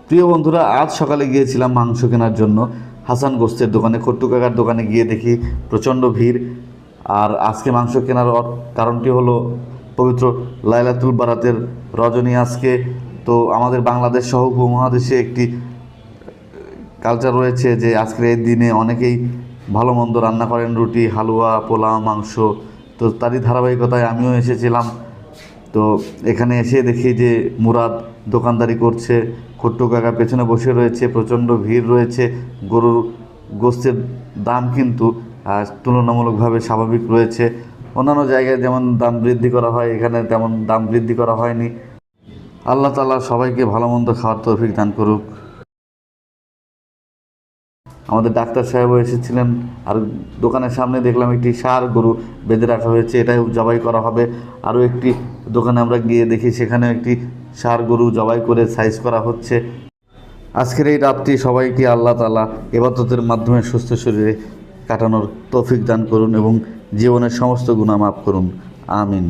প্রিয় বন্ধুরা, আজ সকালে গিয়েছিলাম মাংস কেনার জন্য হাসান গোস্তের দোকানে। খট্টু কাকার দোকানে গিয়ে দেখি প্রচণ্ড ভিড়। আর আজকে মাংস কেনার কারণটি হলো পবিত্র লাইলাতুল বারাতের রজনী আজকে। তো আমাদের বাংলাদেশ সহ উপমহাদেশে একটি কালচার রয়েছে যে আজকের এই দিনে অনেকেই ভালো মন্দ রান্না করেন, রুটি, হালুয়া, পোলাও, মাংস। তো তারই ধারাবাহিকতায় আমিও এসেছিলাম। তো এখানে এসে দেখি যে মুরাদ দোকানদারি করছে, খট্টু কাকা পেছনে বসে রয়েছে, প্রচণ্ড ভিড় রয়েছে। গরুর গোস্তের দাম কিন্তু তুলনামূলকভাবে স্বাভাবিক রয়েছে। অন্যান্য জায়গায় যেমন দাম বৃদ্ধি করা হয়, এখানে তেমন দাম বৃদ্ধি করা হয়নি। আল্লাহ তাআলা সবাইকে ভালো মন্দ খাওয়ার তৌফিক দান করুক। আমাদের ডাক্তার সাহেবও এসেছিলেন। আর দোকানের সামনে দেখলাম একটি ষাঁড় গরু বেঁধে রাখা হয়েছে, এটাই জবাই করা হবে। আরও একটি দোকানে আমরা গিয়ে দেখি সেখানে একটি ষাঁড় গরু জবাই করে সাইজ করা হচ্ছে। আজকের এই রাতটি সবাইকে আল্লাহ তাআলা ইবাদতের মাধ্যমে সুস্থ শরীরে কাটানোর তৌফিক দান করুন এবং জীবনের সমস্ত গুনাহ মাফ করুন। আমিন।